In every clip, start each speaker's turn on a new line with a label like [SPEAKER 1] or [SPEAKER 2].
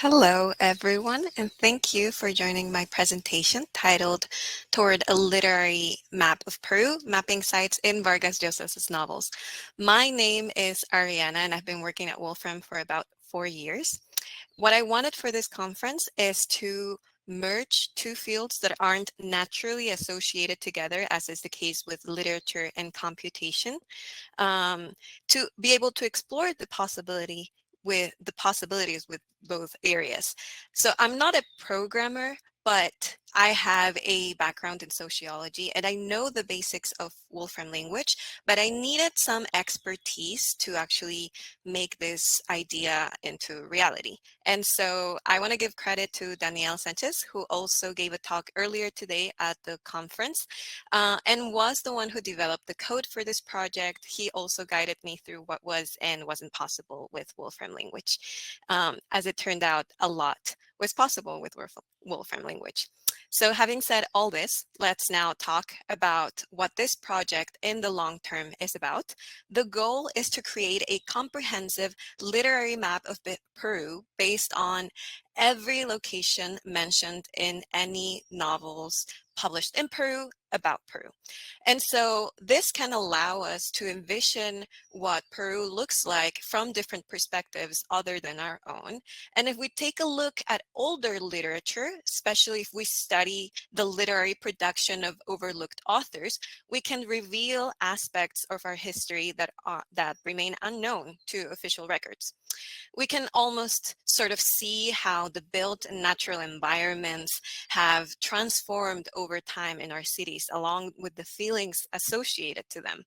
[SPEAKER 1] Hello, everyone, and thank you for joining my presentation titled Toward a Literary Map of Peru, Mapping Sites in Vargas Llosa's Novels. My name is Ariana, and I've been working at Wolfram for about 4 years. What I wanted for this conference is to merge two fields that aren't naturally associated together, as is the case with literature and computation, to be able to explore the possibilities with both areas. So I'm not a programmer, but I have a background in sociology and I know the basics of Wolfram language, but I needed some expertise to actually make this idea into reality. And so I want to give credit to Danielle Sanchez, who also gave a talk earlier today at the conference and was the one who developed the code for this project. He also guided me through what was and wasn't possible with Wolfram language. As it turned out, a lot was possible with Wolfram language. So having said all this, let's now talk about what this project in the long term is about. The goal is to create a comprehensive literary map of Peru based on every location mentioned in any novels published in Peru about Peru. And so this can allow us to envision what Peru looks like from different perspectives other than our own. And if we take a look at older literature, especially if we study the literary production of overlooked authors, we can reveal aspects of our history that remain unknown to official records. We can almost sort of see how the built and natural environments have transformed over time in our cities, along with the feelings associated to them.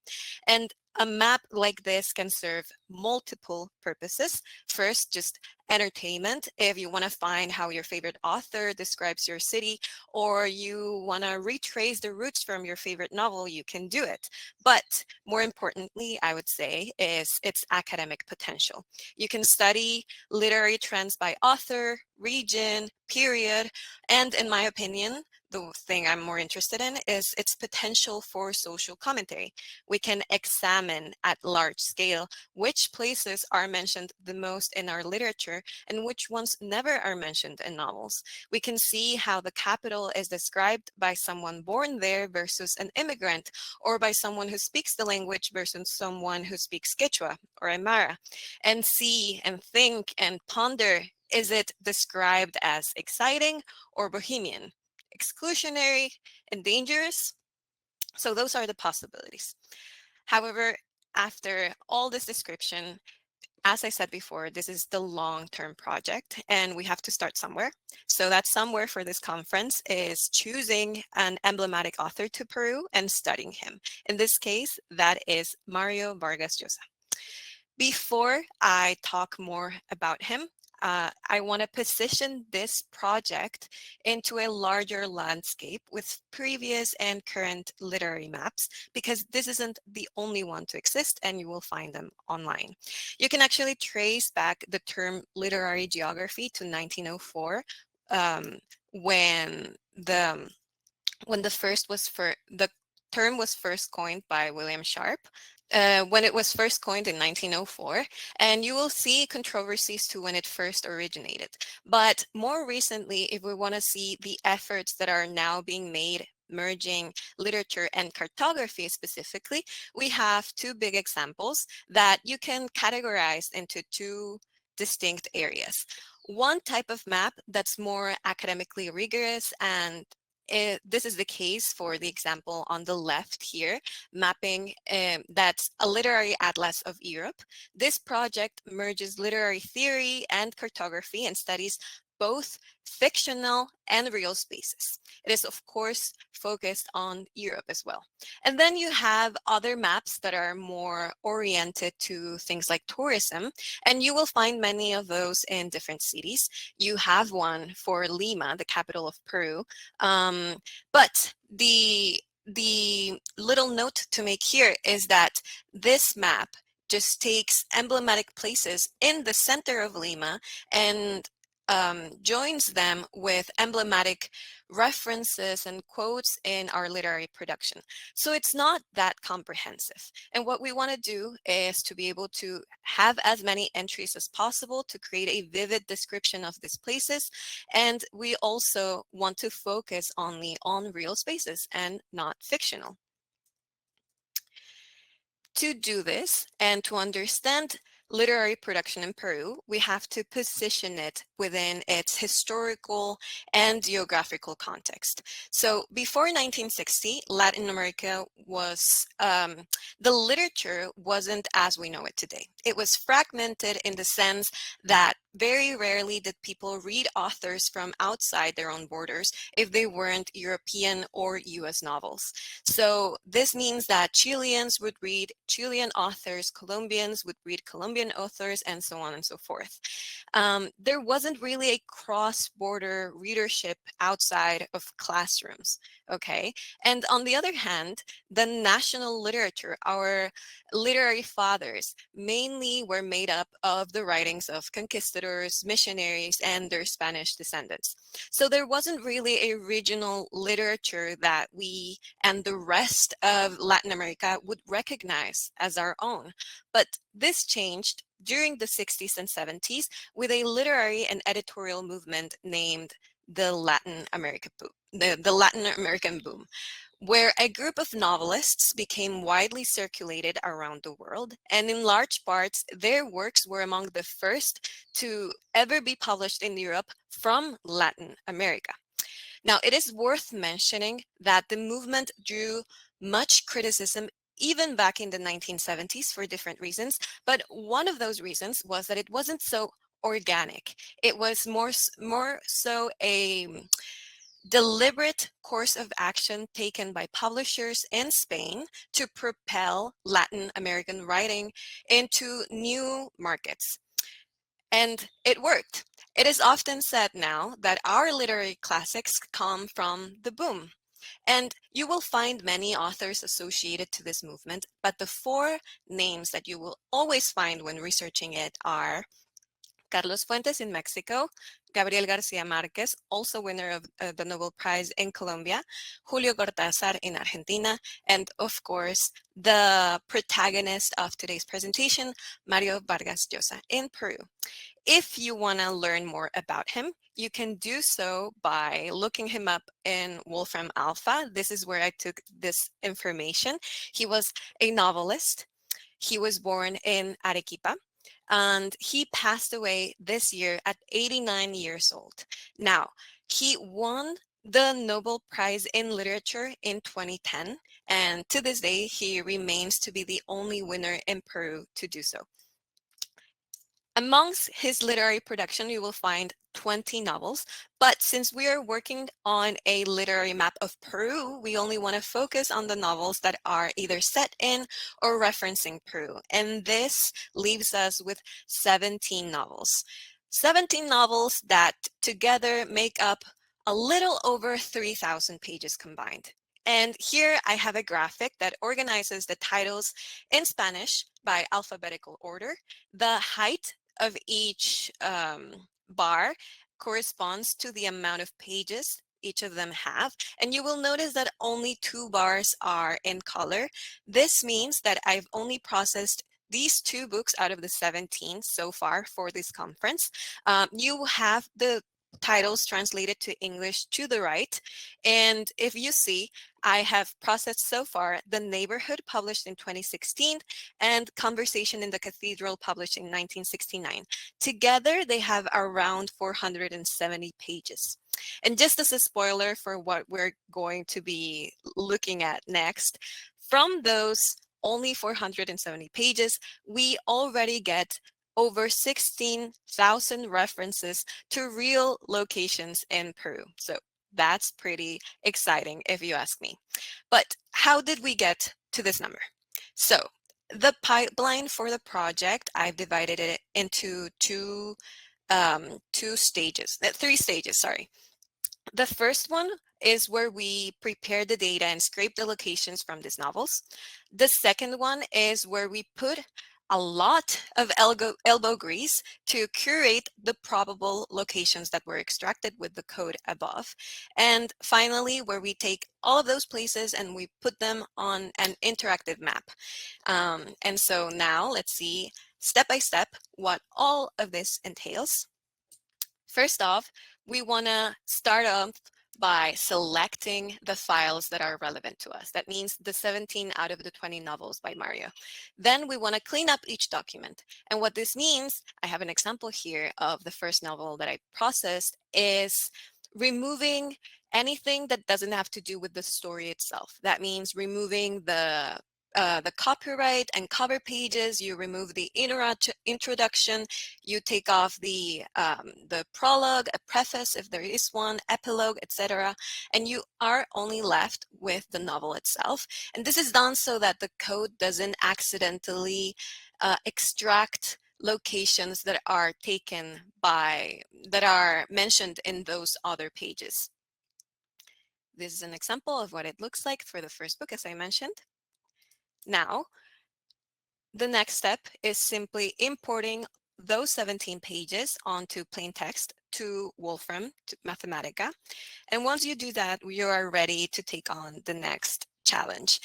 [SPEAKER 1] And a map like this can serve multiple purposes. First, just entertainment. If you want to find how your favorite author describes your city, or you want to retrace the roots from your favorite novel, you can do it. But more importantly, I would say, is its academic potential. You can study literary trends by author, region, period, and in my opinion, the thing I'm more interested in is its potential for social commentary. We can examine at large scale which places are mentioned the most in our literature and which ones never are mentioned in novels. We can see how the capital is described by someone born there versus an immigrant, or by someone who speaks the language versus someone who speaks Quechua or Aymara, and see and think and ponder, is it described as exciting or bohemian, exclusionary and dangerous? So those are the possibilities. However, after all this description, as I said before, this is the long-term project and we have to start somewhere. So that somewhere for this conference is choosing an emblematic author to Peru and studying him. In this case, that is Mario Vargas Llosa. Before I talk more about him, I want to position this project into a larger landscape with previous and current literary maps, because this isn't the only one to exist and you will find them online. You can actually trace back the term literary geography to 1904, um, when the term was first coined by William Sharp, when it was first coined in 1904, and you will see controversies to when it first originated. But more recently, if we want to see the efforts that are now being made merging literature and cartography specifically, we have two big examples that you can categorize into two distinct areas. One type of map that's more academically rigorous, and this is the case for the example on the left here, mapping that's a literary atlas of Europe. This project merges literary theory and cartography and studies both fictional and real spaces. It is, of course, focused on Europe as well. And then you have other maps that are more oriented to things like tourism, and you will find many of those in different cities. You have one for Lima, the capital of Peru, but the little note to make here is that this map just takes emblematic places in the center of Lima and joins them with emblematic references and quotes in our literary production. So it's not that comprehensive. And what we want to do is to be able to have as many entries as possible to create a vivid description of these places. And we also want to focus only on real spaces and not fictional. To do this and to understand literary production in Peru, we have to position it within its historical and geographical context. So before 1960, Latin America was, the literature wasn't as we know it today. It was fragmented in the sense that very rarely did people read authors from outside their own borders if they weren't European or US novels. So this means that Chileans would read Chilean authors, Colombians would read Colombian authors, and so on and so forth. There wasn't really a cross-border readership outside of classrooms, okay? And on the other hand, the national literature, our literary fathers, mainly were made up of the writings of conquistadors, missionaries, and their Spanish descendants. So there wasn't really a regional literature that we and the rest of Latin America would recognize as our own. But this changed during the 60s and 70s with a literary and editorial movement named the Latin America boom, the Latin American boom, where a group of novelists became widely circulated around the world, and in large parts, their works were among the first to ever be published in Europe from Latin America. Now, it is worth mentioning that the movement drew much criticism even back in the 1970s for different reasons, but one of those reasons was that it wasn't so organic. It was more so a deliberate course of action taken by publishers in Spain to propel Latin American writing into new markets. And it worked. It is often said now that our literary classics come from the boom. And you will find many authors associated to this movement, but the four names that you will always find when researching it are Carlos Fuentes in Mexico, Gabriel Garcia Marquez, also winner of the Nobel Prize in Colombia, Julio Cortázar in Argentina, and of course, the protagonist of today's presentation, Mario Vargas Llosa in Peru. If you want to learn more about him, you can do so by looking him up in Wolfram Alpha. This is where I took this information. He was a novelist. He was born in Arequipa, and he passed away this year at 89 years old. Now, he won the Nobel Prize in Literature in 2010, and to this day, he remains to be the only winner in Peru to do so. Amongst his literary production, you will find 20 novels, but since we are working on a literary map of Peru, we only want to focus on the novels that are either set in or referencing Peru. And this leaves us with 17 novels. 17 novels that together make up a little over 3,000 pages combined. And here I have a graphic that organizes the titles in Spanish by alphabetical order. The height of each bar corresponds to the amount of pages each of them have. And you will notice that only 2 bars are in color. This means that I've only processed these 2 books out of the 17 so far for this conference. You have the titles translated to English to the right. And if you see, I have processed so far The Neighborhood, published in 2016, and Conversation in the Cathedral, published in 1969. Together, they have around 470 pages. And just as a spoiler for what we're going to be looking at next, from those only 470 pages, we already get over 16,000 references to real locations in Peru. So that's pretty exciting if you ask me. But how did we get to this number? So the pipeline for the project, I've divided it into three stages, sorry. The first one is where we prepare the data and scrape the locations from these novels. The second one is where we put a lot of elbow grease to curate the probable locations that were extracted with the code above. And finally, where we take all of those places and we put them on an interactive map. And so now let's see step by step what all of this entails. First off, we want to start off by selecting the files that are relevant to us. That means the 17 out of the 20 novels by Mario. Then we want to clean up each document. And what this means, I have an example here of the first novel that I processed, is removing anything that doesn't have to do with the story itself. That means removing the copyright and cover pages, you remove the introduction, you take off the prologue, a preface if there is one, epilogue, etc. And you are only left with the novel itself. And this is done so that the code doesn't accidentally extract locations that are that are mentioned in those other pages. This is an example of what it looks like for the first book, as I mentioned. Now, the next step is simply importing those 17 pages onto plain text to Wolfram to Mathematica. And once you do that, you are ready to take on the next challenge.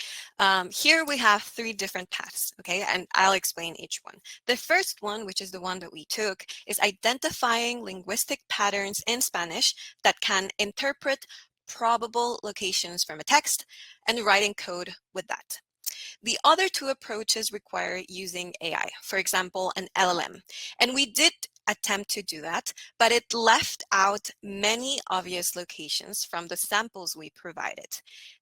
[SPEAKER 1] Here we have 3 different paths, okay? And I'll explain each one. The first one, which is the one that we took, is identifying linguistic patterns in Spanish that can interpret probable locations from a text and writing code with that. The other 2 approaches require using AI, for example, an LLM. And we did attempt to do that, but it left out many obvious locations from the samples we provided.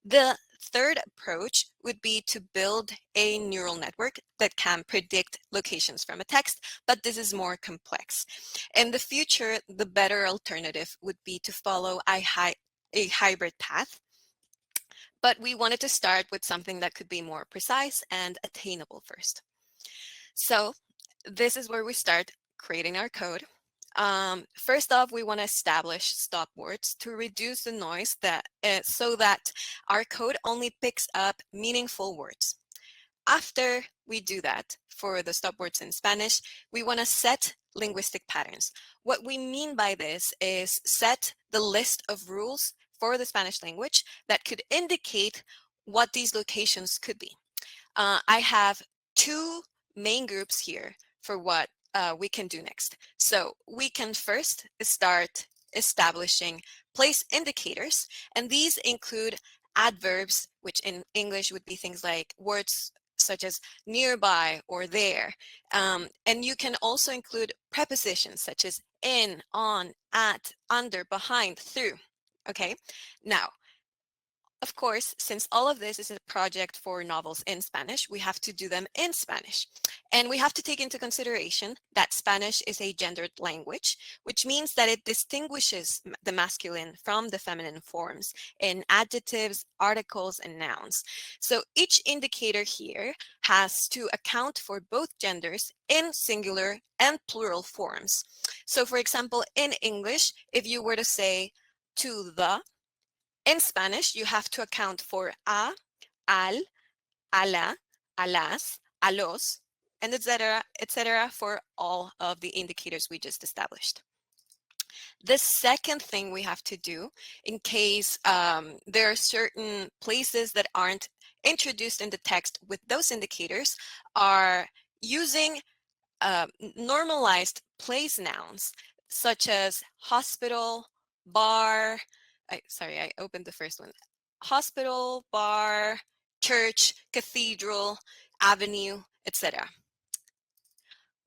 [SPEAKER 1] The third approach would be to build a neural network that can predict locations from a text, but this is more complex. In the future, the better alternative would be to follow a hybrid path, but we wanted to start with something that could be more precise and attainable first. So this is where we start creating our code. First off, we want to establish stop words to reduce the noise so that our code only picks up meaningful words. After we do that for the stop words in Spanish, we want to set linguistic patterns. What we mean by this is set the list of rules for the Spanish language that could indicate what these locations could be. I have 2 main groups here for what we can do next. So we can first start establishing place indicators, and these include adverbs, which in English would be things like words such as nearby or there. And you can also include prepositions such as in, on, at, under, behind, through. Okay, now, of course, since all of this is a project for novels in Spanish, we have to do them in Spanish. And we have to take into consideration that Spanish is a gendered language, which means that it distinguishes the masculine from the feminine forms in adjectives, articles, and nouns. So each indicator here has to account for both genders in singular and plural forms. So for example, in English, if you were to say to the, in Spanish, you have to account for a, al, a la, a las, a los, and etc. for all of the indicators we just established. The second thing we have to do in case there are certain places that aren't introduced in the text with those indicators are using normalized place nouns such as hospital, bar, I opened the first one. Hospital, bar, church, cathedral, avenue, etc.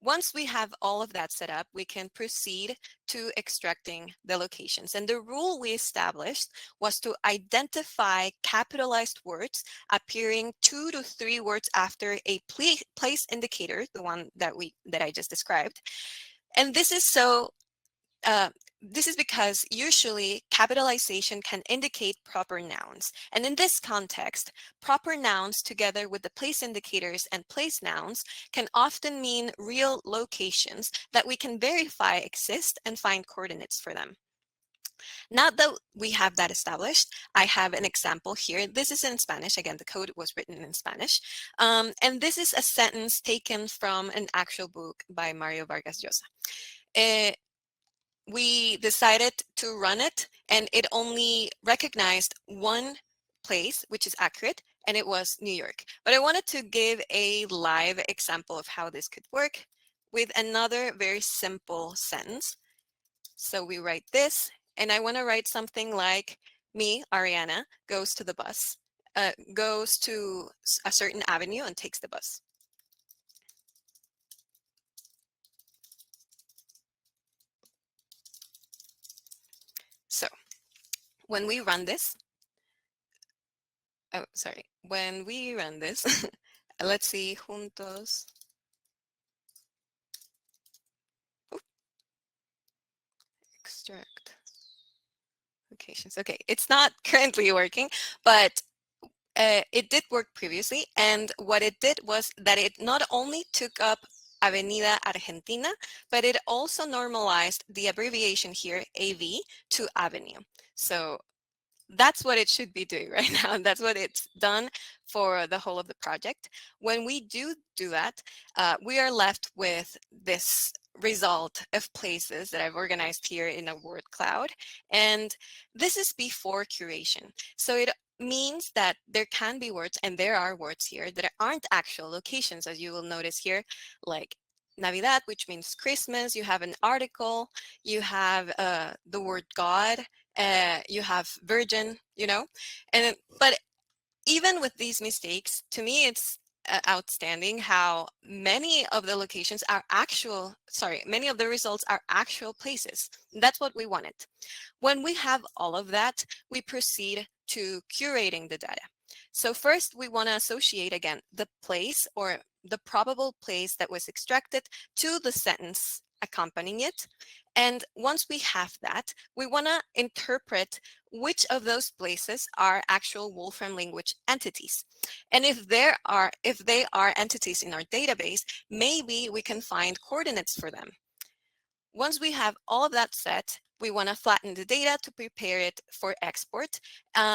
[SPEAKER 1] Once we have all of that set up, we can proceed to extracting the locations. And the rule we established was to identify capitalized words appearing 2 to 3 words after a place indicator, the one that I just described. And this is this is because usually capitalization can indicate proper nouns. And in this context, proper nouns together with the place indicators and place nouns can often mean real locations that we can verify exist and find coordinates for them. Now that we have that established, I have an example here. This is in Spanish. Again, the code was written in Spanish. And this is a sentence taken from an actual book by Mario Vargas Llosa. Uh, we decided to run it, and it only recognized one place, which is accurate, and it was New York. But I wanted to give a live example of how this could work with another very simple sentence. So we write this, and I want to write something like, me, Ariana, goes to the bus, goes to a certain avenue and takes the bus. So when we run this, oh, sorry, when we run this, let's see, juntos. Oop, extract locations. Okay, it's not currently working, but it did work previously, and what it did was that it not only took up Avenida Argentina, but it also normalized the abbreviation here, AV, to Avenue. So that's what it should be doing right now. That's what it's done for the whole of the project. When we do that, we are left with this result of places that I've organized here in a word cloud. And this is before curation. So it means that there can be words, and there are words here that aren't actual locations, as you will notice here, like Navidad, which means Christmas. You have an article, you have the word God, you have virgin, and but even with these mistakes, to me, it's outstanding how many of the locations are many of the results are actual places. That's what we wanted. When we have all of that, we proceed to curating the data. So first, we want to associate, again, the place or the probable place that was extracted to the sentence accompanying it. And once we have that, we want to interpret which of those places are actual Wolfram language entities. And if they are entities in our database, maybe we can find coordinates for them. Once we have all of that set, we want to flatten the data to prepare it for export,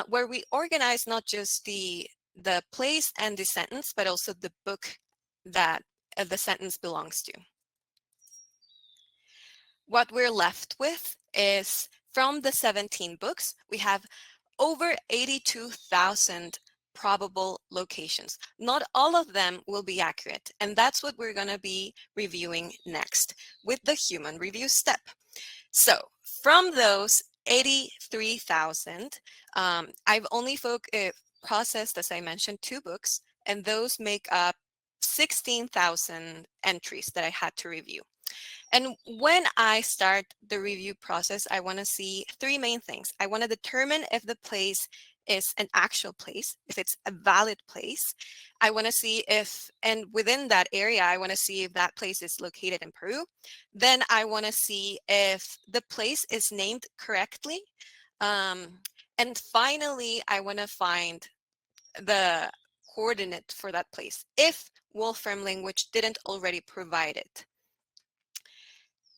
[SPEAKER 1] where we organize not just the place and the sentence, but also the book that the sentence belongs to. What we're left with is, from the 17 books, we have over 82,000 probable locations. Not all of them will be accurate, and that's what we're going to be reviewing next with the human review step. So from those 83,000, I've only processed, as I mentioned, 2 books, and those make up 16,000 entries that I had to review. And when I start the review process, I want to see 3 main things. I want to determine if the place is an actual place, if it's a valid place. I want to see if, and within that area, I want to see if that place is located in Peru. Then I want to see if the place is named correctly. And finally, I want to find the coordinate for that place, if Wolfram Language didn't already provide it.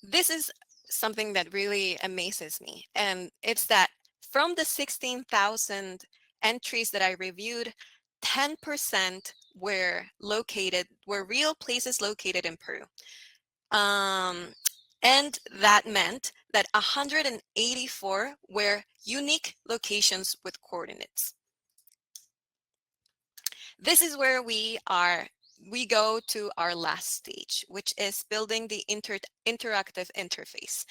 [SPEAKER 1] This is something that really amazes me, and it's that from the 16,000 entries that I reviewed, 10% were real places located in Peru. And that meant that 184 were unique locations with coordinates. This is where we go to our last stage, which is building the interactive interface.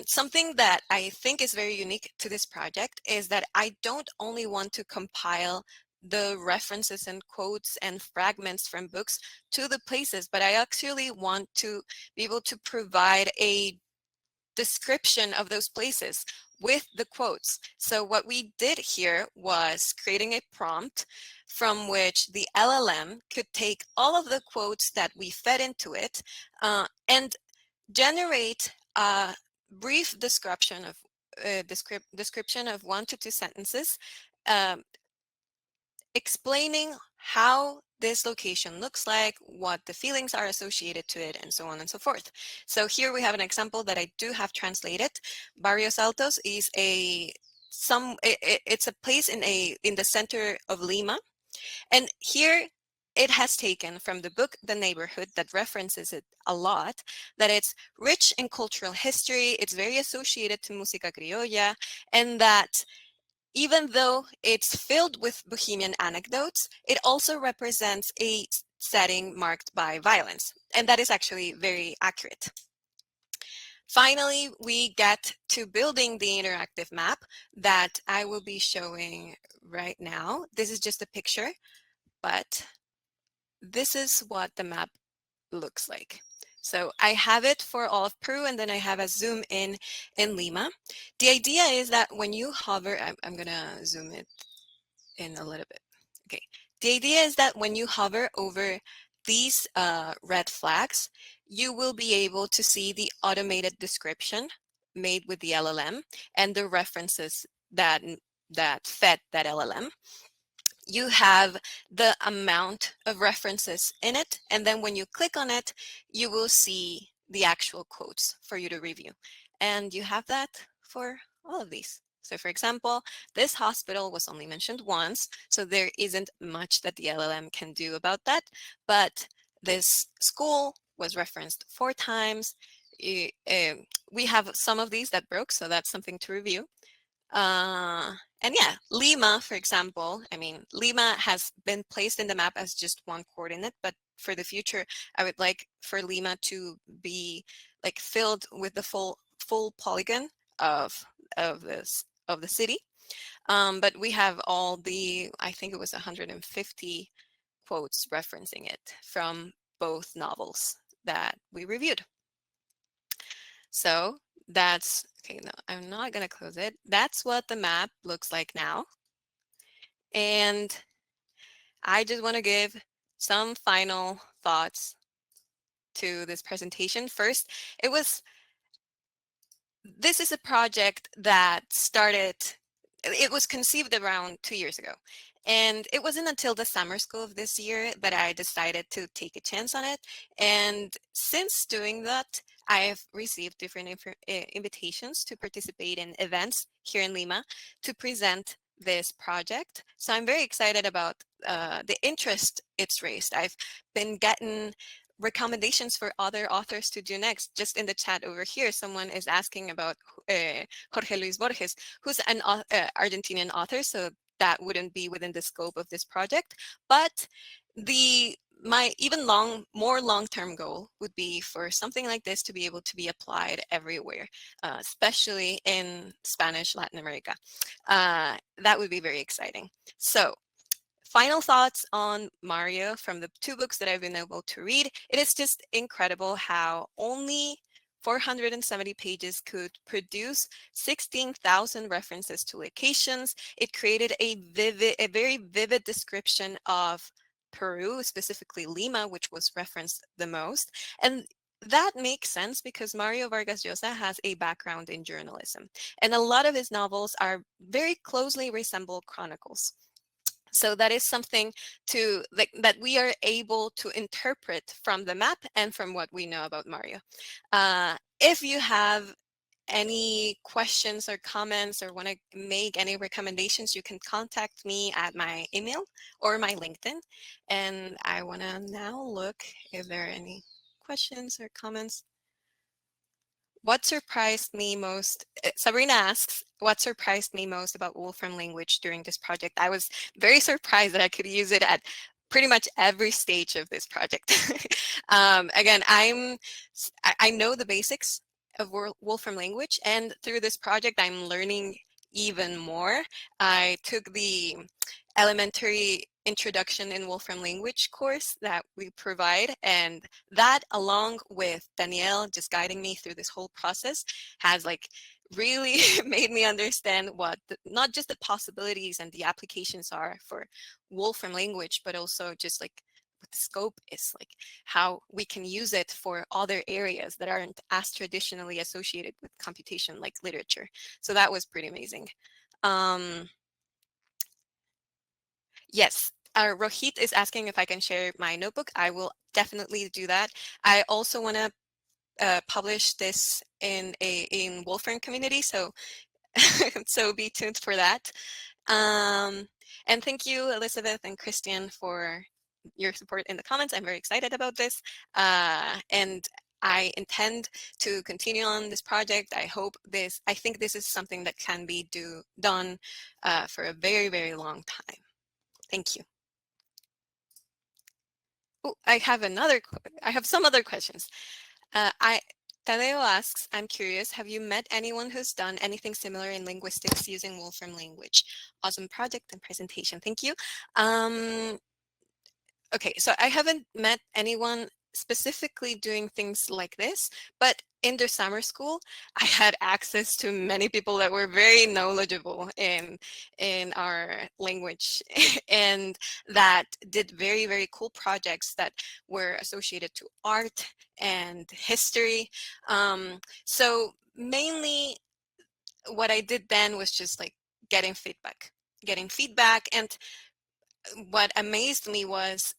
[SPEAKER 1] Something that I think is very unique to this project is that I don't only want to compile the references and quotes and fragments from books to the places, but I actually want to be able to provide a description of those places with the quotes. So what we did here was creating a prompt from which the LLM could take all of the quotes that we fed into it and generate a brief description of 1 to 2 sentences explaining how this location looks like, what the feelings are associated to it, and so on and so forth. So here we have an example that I do have translated. Barrios Altos is it's a place in the center of Lima, and here it has taken from the book The Neighborhood, that references it a lot, that it's rich in cultural history, it's very associated to música criolla, and that even though it's filled with bohemian anecdotes, it also represents a setting marked by violence. And that is actually very accurate. Finally, we get to building the interactive map that I will be showing right now. This is just a picture, but this is what the map looks like. So I have it for all of Peru, and then I have a zoom in Lima. The idea is that when you hover, I'm gonna zoom it in a little bit. Okay. The idea is that when you hover over these red flags, you will be able to see the automated description made with the LLM and the references that fed that LLM. You have the amount of references in it, and then when you click on it, you will see the actual quotes for you to review. And you have that for all of these. So for example, this hospital was only mentioned once, so there isn't much that the LLM can do about that, but this school was referenced 4 times. We have some of these that broke, so that's something to review. And yeah, Lima, for example, I mean, Lima has been placed in the map as just one coordinate, but for the future, I would like for Lima to be like filled with the full polygon of of the city. But we have all the, I think it was 150 quotes referencing it from both novels that we reviewed. So that's, okay, no, I'm not going to close it. That's what the map looks like now. And I just want to give some final thoughts to this presentation. First, this is a project that it was conceived around 2 years ago. And it wasn't until the summer school of this year that I decided to take a chance on it. And since doing that, I've received different invitations to participate in events here in Lima to present this project. So I'm very excited about the interest it's raised. I've been getting recommendations for other authors to do next. Just in the chat over here, someone is asking about Jorge Luis Borges, who's an Argentinian author, so that wouldn't be within the scope of this project. But my even more long-term goal would be for something like this to be able to be applied everywhere, especially in Spanish Latin America. That would be very exciting. So final thoughts on Mario from the 2 books that I've been able to read. It is just incredible how only 470 pages could produce 16,000 references to locations. It created a very vivid description of Peru, specifically Lima, which was referenced the most. And that makes sense because Mario Vargas Llosa has a background in journalism, and a lot of his novels are very closely resemble chronicles. So that is something that we are able to interpret from the map and from what we know about Mario. If you have any questions or comments or want to make any recommendations, you can contact me at my email or my LinkedIn. And I want to now look if there are any questions or comments. What surprised me most, Sabrina asks, what surprised me most about Wolfram Language during this project? I was very surprised that I could use it at pretty much every stage of this project. Again, I know the basics of Wolfram Language, and through this project, I'm learning even more. I took the elementary introduction in Wolfram Language course that we provide, and that, along with Danielle just guiding me through this whole process, has like really made me understand what not just the possibilities and the applications are for Wolfram Language, but also just like what the scope is, like how we can use it for other areas that aren't as traditionally associated with computation, like literature. So that was pretty amazing. Yes, Rohit is asking if I can share my notebook. I will definitely do that. I also want to publish this in Wolfram community, so so be tuned for that. And thank you, Elizabeth and Christian, for your support in the comments. I'm very excited about this, and I intend to continue on this project. I think this is something that can be done for a very, very long time. Thank you. Oh, I have some other questions. I Tadeo asks, I'm curious, have you met anyone who's done anything similar in linguistics using Wolfram language? Awesome project and presentation. Thank you. Okay, so I haven't met anyone specifically doing things like this, but in the summer school, I had access to many people that were very knowledgeable in our language and that did very, very cool projects that were associated to art and history. So mainly what I did then was just like getting feedback. And what amazed me was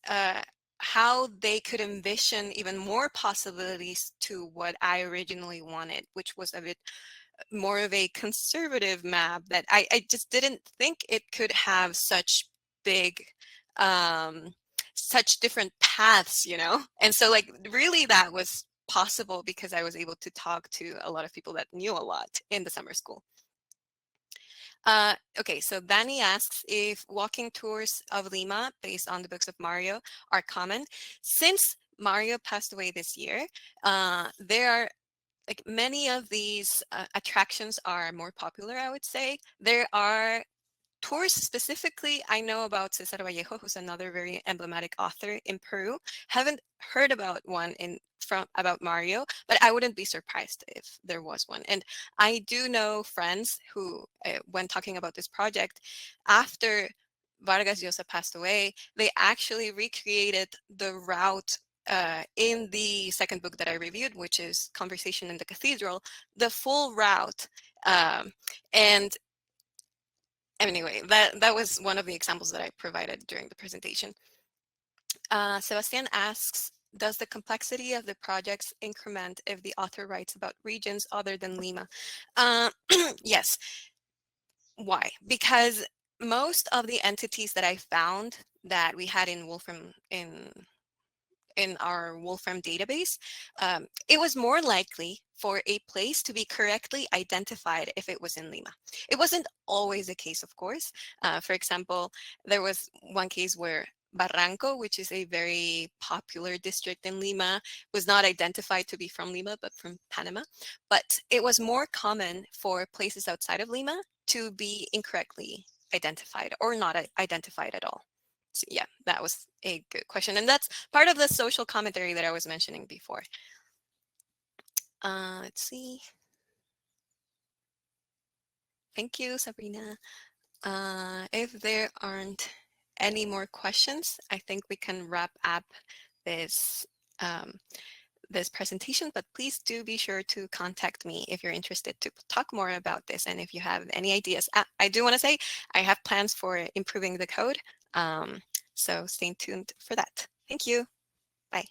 [SPEAKER 1] how they could envision even more possibilities to what I originally wanted, which was a bit more of a conservative map that I just didn't think it could have such big, um, such different paths, you know? And so like really that was possible because I was able to talk to a lot of people that knew a lot in the summer school. Okay, so Danny asks if walking tours of Lima based on the books of Mario are common. Since Mario passed away this year, there are like many of these attractions are more popular, I would say. There are tours specifically, I know about Cesar Vallejo, who's another very emblematic author in Peru. Haven't heard about one from about Mario, but I wouldn't be surprised if there was one. And I do know friends who, when talking about this project, after Vargas Llosa passed away, they actually recreated the route in the second book that I reviewed, which is Conversation in the Cathedral, the full route. And anyway, that was one of the examples that I provided during the presentation. Sebastian asks, does the complexity of the projects increment if the author writes about regions other than Lima? Yes. Why? Because most of the entities that I found that we had in Wolfram in our Wolfram database, it was more likely for a place to be correctly identified if it was in Lima. It wasn't always the case, of course. For example, there was one case where Barranco, which is a very popular district in Lima, was not identified to be from Lima, but from Panama. But it was more common for places outside of Lima to be incorrectly identified or not identified at all. So yeah, that was a good question. And that's part of the social commentary that I was mentioning before. Let's see. Thank you, Sabrina. If there aren't any more questions, I think we can wrap up this this presentation, but please do be sure to contact me if you're interested to talk more about this and if you have any ideas. I do want to say I have plans for improving the code, so stay tuned for that. Thank you. Bye.